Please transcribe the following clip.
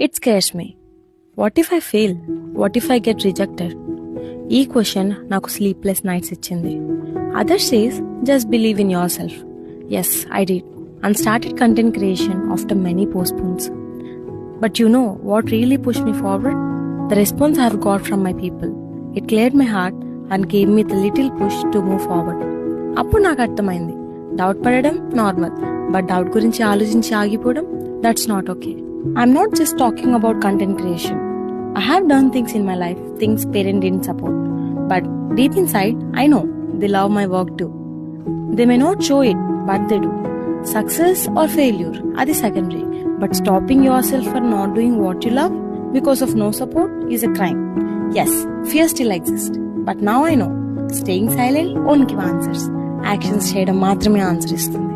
It scares me. What if I fail? What if I get rejected? ఈ question నాకు sleepless nights ఇచ్చింది. Others says, just believe in yourself. Yes, I did. And started content creation after many postpones. But you know what really pushed me forward? The response I have got from my people. It cleared my heart and gave me the little push to move forward. అప్పుడు నాకు అర్థమైంది, doubt పడడం normal, but doubt గురించి ఆలోచించి ఆగిపోవడం that's not okay. I'm not just talking about content creation. I have done things in my life, things parents didn't support. But deep inside, I know they love my work too. They may not show it, but they do. Success or failure, that's secondary. But stopping yourself for not doing what you love because of no support is a crime. Yes, fear still exists. But now I know, staying silent won't give answers. Actions చేయడం మాత్రమే answer ఇస్తుంది.